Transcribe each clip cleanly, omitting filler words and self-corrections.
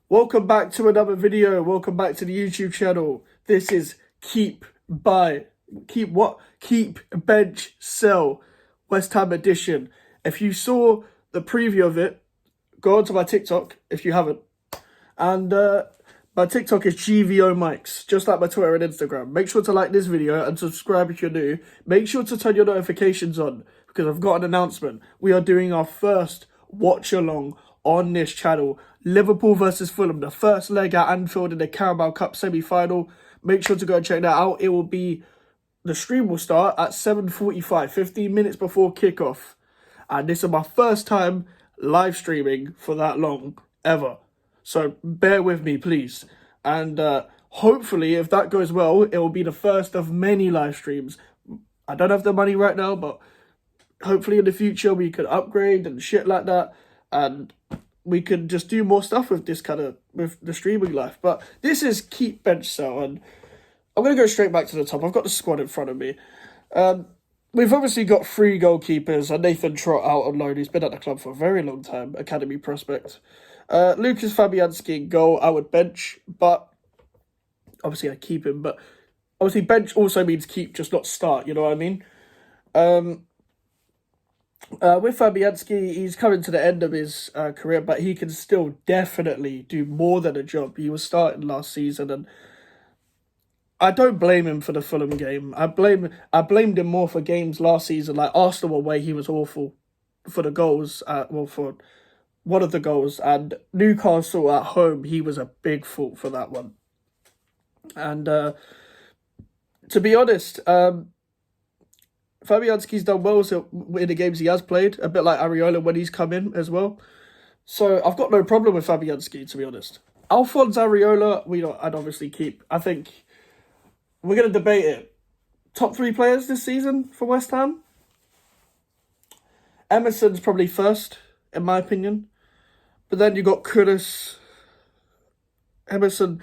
Welcome back to another video. Welcome back to the YouTube channel. This is Keep Bench Sell West Ham edition. If you saw the preview of it, go onto my TikTok if you haven't. And my TikTok is GVO Mikes, just like my Twitter and Instagram. Make sure to like this video and subscribe if you're new. Make sure to turn your notifications on because I've got an announcement. We are doing our first watch along on this channel. Liverpool versus Fulham, the first leg at Anfield in the Carabao Cup semi-final. Make sure to go and check that out. The stream will start at 7:45, 15 minutes before kickoff. And this is my first time live streaming for that long, ever. So bear with me, please. And hopefully, if that goes well, it will be the first of many live streams. I don't have the money right now, but hopefully in the future we could upgrade and shit like that. And we can just do more stuff with with the streaming life. But this is Keep Bench Sell, and I'm going to go straight back to the top. I've got the squad in front of me. We've obviously got 3 goalkeepers, and Nathan Trott out on loan. He's been at the club for a very long time, academy prospect. Lucas Fabianski in goal, I would bench, but obviously I keep him. But obviously bench also means keep, just not start, you know what I mean? With Fabianski, he's coming to the end of his career, but he can still definitely do more than a job. He was starting last season, and I don't blame him for the Fulham game. I blamed him more for games last season, like Arsenal away. He was awful for the goals. For one of the goals, and Newcastle at home, he was a big fault for that one. And to be honest, Fabianski's done well in the games he has played, a bit like Areola when he's come in as well. So I've got no problem with Fabianski, to be honest. Alphonse Areola, I'd obviously keep. I think we're going to debate it. Top 3 players this season for West Ham? Emerson's probably first, in my opinion. But then you got Kudus, Emerson,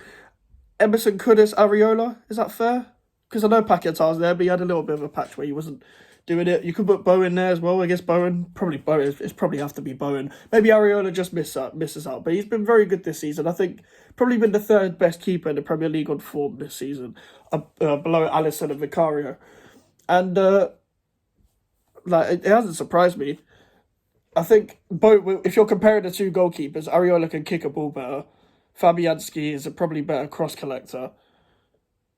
Kudus, Areola. Is that fair? Because I know Paqueta's there, but he had a little bit of a patch where he wasn't doing it. You could put Bowen there as well. I guess Bowen. It's probably have to be Bowen. Maybe Areola just misses out. But he's been very good this season. I think probably been the 3rd best keeper in the Premier League on form this season, below Alisson and Vicario. And it hasn't surprised me. I think if you're comparing the 2 goalkeepers, Areola can kick a ball better. Fabianski is a probably better cross collector.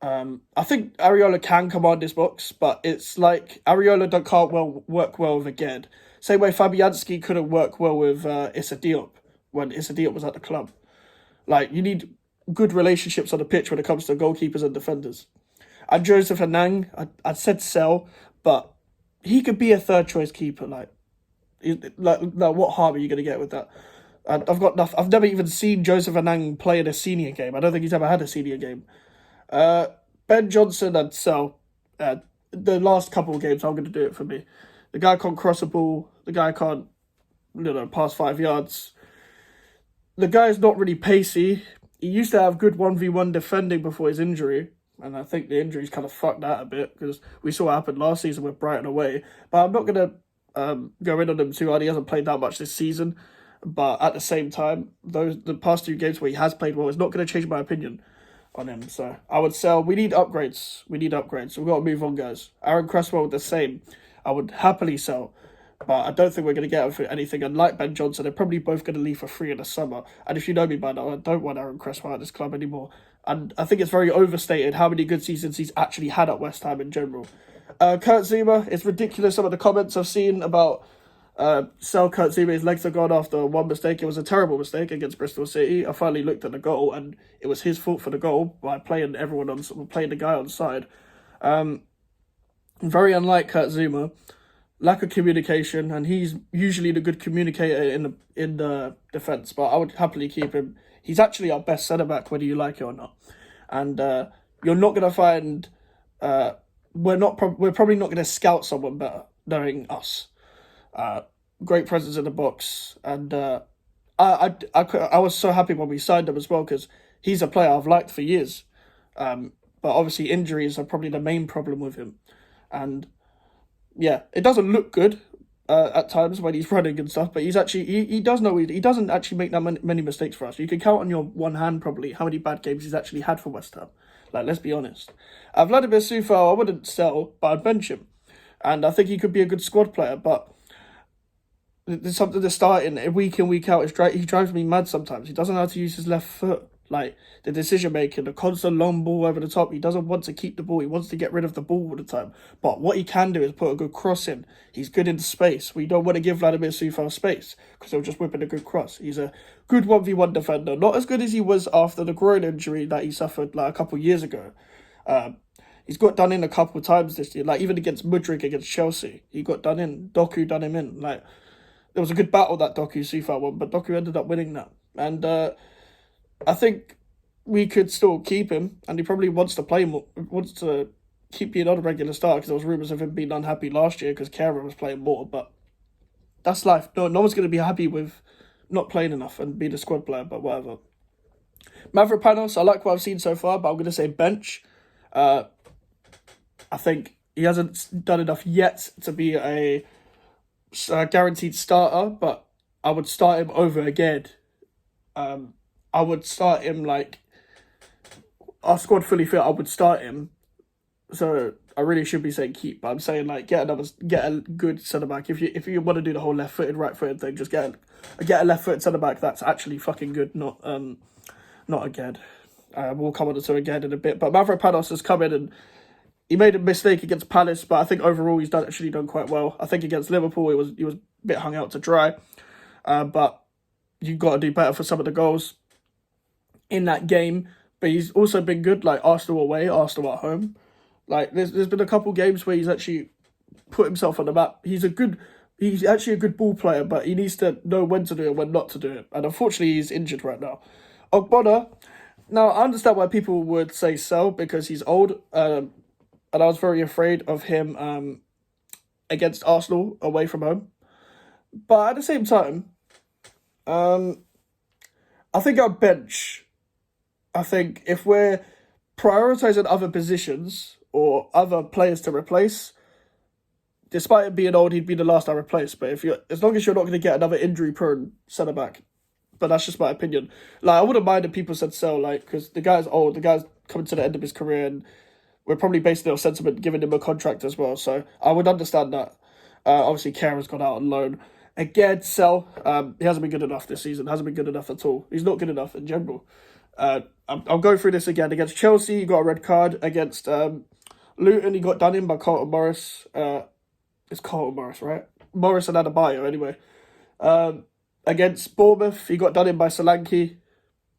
I think Areola can command this box, but it's like Areola can't work well with a Ged. Same way Fabianski couldn't work well with Issa Diop when Issa Diop was at the club. Like, you need good relationships on the pitch when it comes to goalkeepers and defenders. And Joseph Anang, I said sell, but he could be a 3rd choice keeper. Like what harm are you going to get with that? And I've never even seen Joseph Anang play in a senior game. I don't think he's ever had a senior game. Ben Johnson and sell. The last couple of games, I'm going to do it for me. The guy can't cross a ball. The guy can't, pass 5 yards. The guy's not really pacey. He used to have good 1v1 defending before his injury. And I think the injuries kind of fucked that a bit because we saw what happened last season with Brighton away. But I'm not going to go in on him too hard. He hasn't played that much this season. But at the same time, the past 2 games where he has played well is not going to change my opinion on him. So I would sell. We need upgrades. We've got to move on, guys. Aaron Cresswell, the same. I would happily sell. But I don't think we're going to get anything. And like Ben Johnson, they're probably both going to leave for free in the summer. And if you know me by now, I don't want Aaron Cresswell at this club anymore. And I think it's very overstated how many good seasons he's actually had at West Ham in general. Kurt Zuma, it's ridiculous some of the comments I've seen about sell Kurt Zuma. His legs are gone after one mistake. It was a terrible mistake against Bristol City. I finally looked at the goal, and it was his fault for the goal by playing the guy on side. Very unlike Kurt Zuma, lack of communication, and he's usually the good communicator in the defence. But I would happily keep him. He's actually our best centre back, whether you like it or not. And you're not going to find. We're probably not going to scout someone better, knowing us. Great presence in the box, and I was so happy when we signed him as well because he's a player I've liked for years. But obviously injuries are probably the main problem with him, and yeah, it doesn't look good. at times when he's running and stuff, but he does know he doesn't actually make that many mistakes for us. You can count on your one hand probably how many bad games he's actually had for West Ham. Like, let's be honest. Vladimir Coufal, I wouldn't sell, but I'd bench him. And I think he could be a good squad player, but there's something to start in week in, week out. He drives me mad sometimes. He doesn't know how to use his left foot. Like, the decision making, the constant long ball over the top. He doesn't want to keep the ball. He wants to get rid of the ball all the time. But what he can do is put a good cross in. He's good in space. We don't want to give Vladimir Coufal space because he'll just whip in a good cross. He's a good 1v1 defender. Not as good as he was after the groin injury that he suffered like a couple of years ago. He's got done in a couple of times this year. Like, even against Mudryk, against Chelsea, he got done in. Doku done him in. Like, there was a good battle that Doku-Coufal won, but Doku ended up winning that. And I think we could still keep him, and he probably wants to play more, wants to keep being on a regular start because there was rumours of him being unhappy last year because Kara was playing more, but that's life. No one's going to be happy with not playing enough and being a squad player, but whatever. Mavropanos, I like what I've seen so far, but I'm going to say bench. I think he hasn't done enough yet to be a guaranteed starter, but I would start him over again. I would start him like our squad fully fit. I would start him. So I really should be saying keep, but I'm saying like get a good centre back. If you want to do the whole left footed, right footed thing, just get a left footed centre back that's actually fucking good, not again. We'll come on to again in a bit. But Mavropanos has come in and he made a mistake against Palace, but I think overall he's actually done quite well. I think against Liverpool he was a bit hung out to dry, but you've got to do better for some of the goals in that game. But he's also been good, like Arsenal away, Arsenal at home. Like there's been a couple games where he's actually put himself on the map. He's actually a good ball player, but he needs to know when to do it and when not to do it. And unfortunately, he's injured right now. Ogbonna, now I understand why people would say sell because he's old. And I was very afraid of him against Arsenal away from home. But at the same time, I think our bench, I think if we're prioritising other positions or other players to replace, despite him being old, he'd be the last I replace. But as long as you're not going to get another injury-prone centre-back, but that's just my opinion. Like, I wouldn't mind if people said sell, like, because the guy's old, the guy's coming to the end of his career, and we're probably basing it on sentiment, giving him a contract as well. So I would understand that. Obviously, Kara's gone out on loan. Again, sell. He hasn't been good enough this season. Hasn't been good enough at all. He's not good enough in general. I'll go through this again. Against Chelsea, he got a red card. Against Luton, he got done in by Carlton Morris. It's Carlton Morris, right? Morris and Adebayo, anyway. Against Bournemouth, he got done in by Solanke.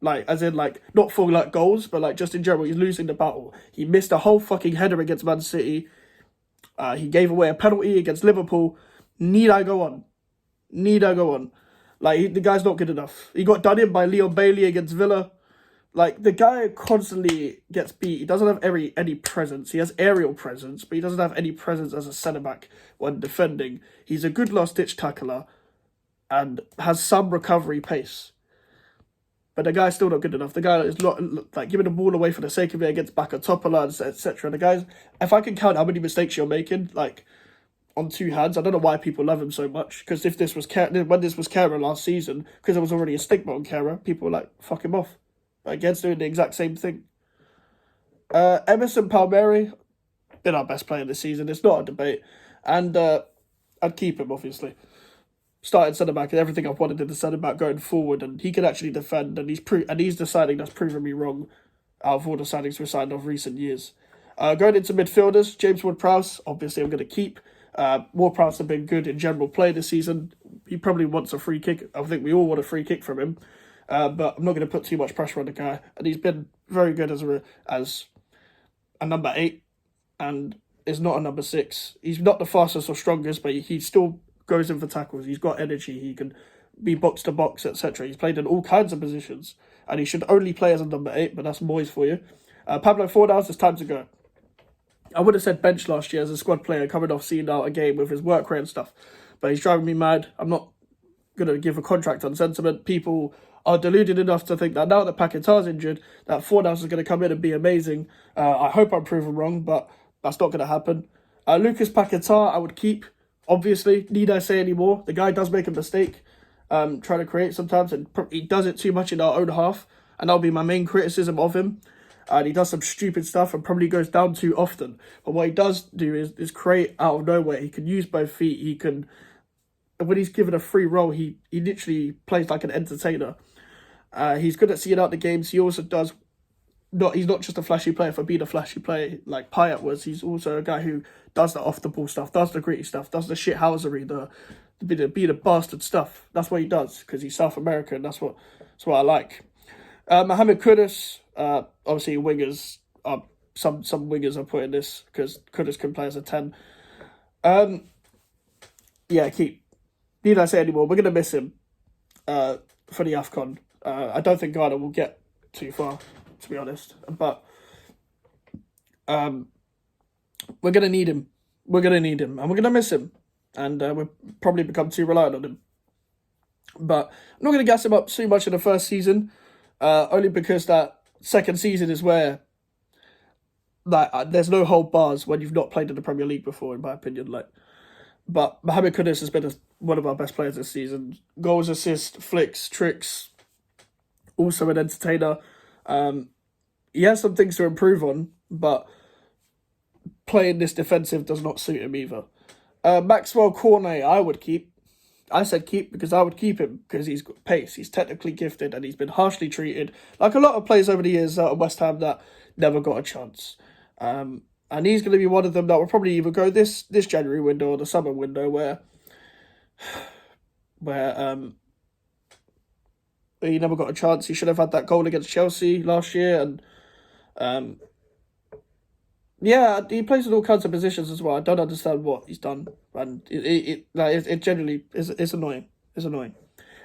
Like, as in, like, not for, like, goals, but, like, just in general, he's losing the battle. He missed a whole fucking header against Man City. He gave away a penalty against Liverpool. Need I go on? Like, the guy's not good enough. He got done in by Leon Bailey against Villa. Like, the guy constantly gets beat. He doesn't have any presence. He has aerial presence, but he doesn't have any presence as a centre-back when defending. He's a good last-ditch tackler and has some recovery pace. But the guy's still not good enough. The guy is not, like, giving the ball away for the sake of it against Bakatopola, etc. The guy's, if I can count how many mistakes you're making, like, on two hands, I don't know why people love him so much. Because when this was Kara last season, because there was already a stigma on Kara, people were like, fuck him off. Against doing the exact same thing. Emerson Palmieri, been our best player this season. It's not a debate. And I'd keep him, obviously. Starting centre-back and everything I've wanted in the centre-back going forward, and he can actually defend, and he's the signing that's proven me wrong out of all the signings we've signed of recent years. Going into midfielders, James Ward-Prowse, obviously I'm going to keep. Ward-Prowse have been good in general play this season. He probably wants a free kick. I think we all want a free kick from him. But I'm not going to put too much pressure on the guy. And he's been very good as a number 8 and is not a number 6. He's not the fastest or strongest, but he still goes in for tackles. He's got energy. He can be box to box, etc. He's played in all kinds of positions. And he should only play as a number 8, but that's Moyes for you. Pablo Fornals, it's time to go. I would have said bench last year as a squad player coming off seeing out a game with his work rate and stuff. But he's driving me mad. I'm not going to give a contract on sentiment. People are deluded enough to think that now that Paquetá's injured, that Fornals is going to come in and be amazing. I hope I'm proven wrong, but that's not going to happen. Lucas Paquetá, I would keep Obviously, need I say any more? The guy does make a mistake, trying to create sometimes, and he does it too much in our own half, and that'll be my main criticism of him. And he does some stupid stuff and probably goes down too often. But what he does do is create out of nowhere. He can use both feet. He can, when he's given a free role, he literally plays like an entertainer. He's good at seeing out the games. He also does he's not just a flashy player for being a flashy player like Payet was. He's also a guy who does the off the ball stuff, does the gritty stuff, does the shithousery, the be the bastard stuff. That's what he does because he's South American. That's what I like. Mohamed Kudus, obviously wingers are some wingers are putting this because Kudus can play as a 10. Yeah, keep. Need I say anymore? We're gonna miss him for the AFCON. I don't think Ghana will get too far, to be honest. But we're gonna need him. We're gonna need him, and we're gonna miss him. And we'll probably become too reliant on him. But I'm not gonna gas him up too much in the first season, only because that second season is where there's no hold bars when you've not played in the Premier League before, in my opinion. But Mohamed Kudus has been one of our best players this season. Goals, assists, flicks, tricks. Also an entertainer. He has some things to improve on, but playing this defensive does not suit him either. Maxwell Cornet, I would keep. I said keep because I would keep him because he's got pace. He's technically gifted and he's been harshly treated, like a lot of players over the years at West Ham that never got a chance. And he's going to be one of them that will probably either go this January window or the summer window where he never got a chance. He should have had that goal against Chelsea last year, and yeah, he plays in all kinds of positions as well. I don't understand what he's done, and it generally is annoying. It's annoying.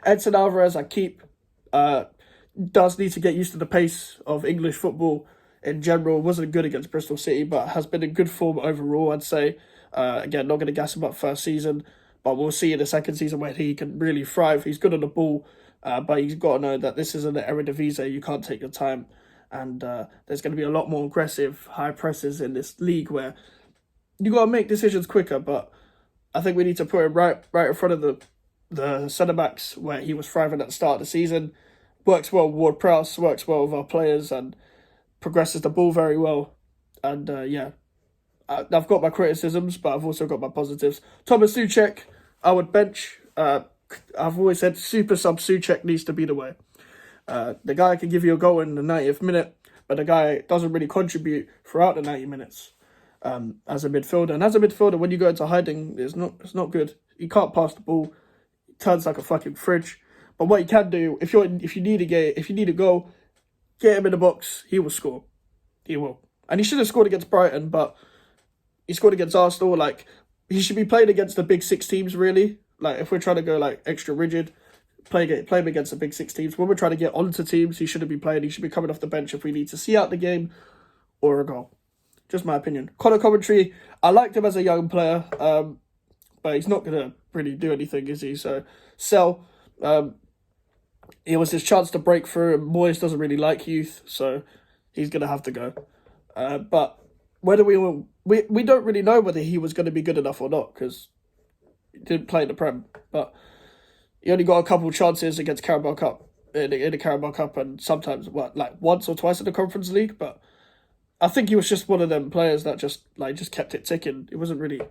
Edson Alvarez, I keep. Does need to get used to the pace of English football in general. Wasn't good against Bristol City, but has been in good form overall, I'd say. Again, not going to gas him up first season, but we'll see in the second season where he can really thrive. He's good on the ball, but he's got to know that this is an Eredivisie. You can't take your time. And there's going to be a lot more aggressive, high presses in this league where you got to make decisions quicker. But I think we need to put him right in front of the centre-backs where he was thriving at the start of the season. Works well with Ward-Prowse, works well with our players, and progresses the ball very well. And yeah, I've got my criticisms, but I've also got my positives. Thomas Souček, I would bench. I've always said super sub Souček needs to be the way. The guy can give you a goal in the 90th minute, but the guy doesn't really contribute throughout the 90 minutes as a midfielder. And as a midfielder, when you go into hiding, it's not good. You can't pass the ball. It turns like a fucking fridge. But what you can do, if you need a goal, get him in the box. He will score. He will. And he should have scored against Brighton, but he scored against Arsenal. Like, he should be playing against the big six teams, really. Like, if we're trying to go like extra rigid, play him against the big six teams. When we're trying to get onto teams, he shouldn't be playing. He should be coming off the bench if we need to see out the game or a goal. Just my opinion. Conor Coventry, I liked him as a young player, but he's not going to really do anything, is he? So, sell. It was his chance to break through, and Moyes doesn't really like youth, so he's going to have to go. But whether we don't really know whether he was going to be good enough or not, because he didn't play in the Prem. But he only got a couple of chances against Carabao Cup, in the Carabao Cup, and sometimes, once or twice in the Conference League. But I think he was just one of them players that just kept it ticking. It wasn't really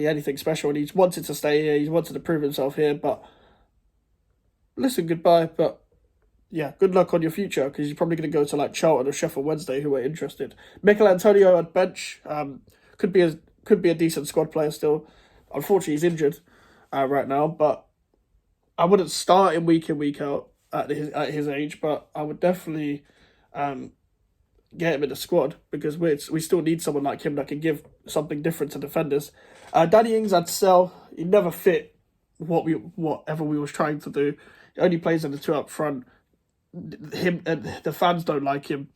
anything special, and he wanted to stay here. He wanted to prove himself here, but listen, goodbye, but yeah, good luck on your future, because you're probably going to go to like Charlton or Sheffield Wednesday, who are interested. Mikel Antonio at bench, could be a decent squad player still. Unfortunately, he's injured right now, but I wouldn't start him week in, week out at his age, but I would definitely get him in the squad, because we still need someone like him that can give something different to defenders. Danny Ings, I'd sell. He never fit whatever we was trying to do. He only plays in the two up front. The fans don't like him.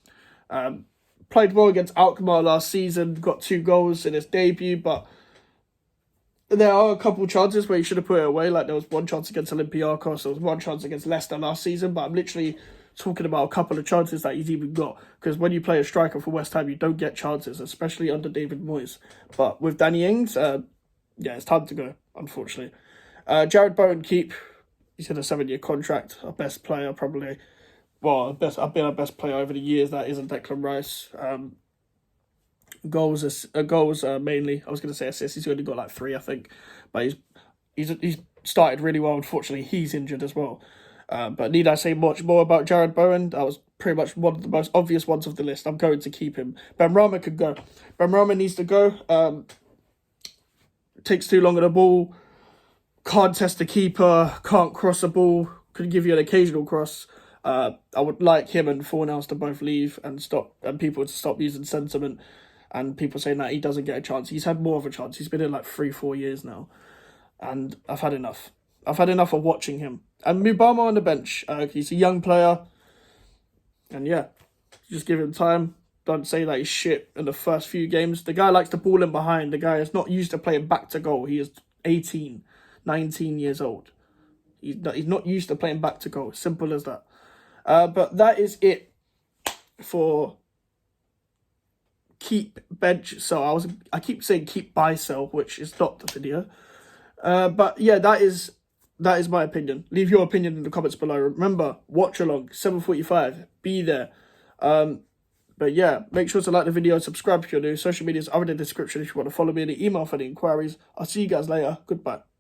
Played well against Alkmaar last season, got 2 goals in his debut, but there are a couple chances where he should have put it away. Like, there was one chance against Olympiacos, there was one chance against Leicester last season, but I'm literally talking about a couple of chances that he's even got, because when you play a striker for West Ham, you don't get chances, especially under David Moyes. But with Danny Ings, yeah, it's time to go, unfortunately. Jared Bowen, keep. He's in a 7-year contract. Our best player, probably. Well, I've been our best player over the years. That isn't Declan Rice. Goals mainly. I was going to say assists. He's only got like 3, I think. But he's started really well. Unfortunately, he's injured as well. But need I say much more about Jared Bowen? That was pretty much one of the most obvious ones of the list. I'm going to keep him. Benrahma could go. Benrahma needs to go. Takes too long on the ball. Can't test the keeper. Can't cross the ball. Could give you an occasional cross. I would like him and Fornals to both leave and people to stop using sentiment and people saying that he doesn't get a chance. He's had more of a chance. He's been in like 3-4 years now, and I've had enough. I've had enough of watching him. And Mubama on the bench. He's a young player, and yeah, just give him time. Don't say that he's shit in the first few games. The guy likes to ball in behind. The guy is not used to playing back to goal. He is 18, 19 years old. He's not used to playing back to goal. Simple as that. But that is it for keep bench. So I keep saying keep buy sell, which is not the video. But yeah, that is my opinion. Leave your opinion in the comments below. Remember, watch along 7:45. Be there. But yeah, make sure to like the video, subscribe if you're new. Social medias are in the description if you want to follow me in the email for the inquiries. I'll see you guys later. Goodbye.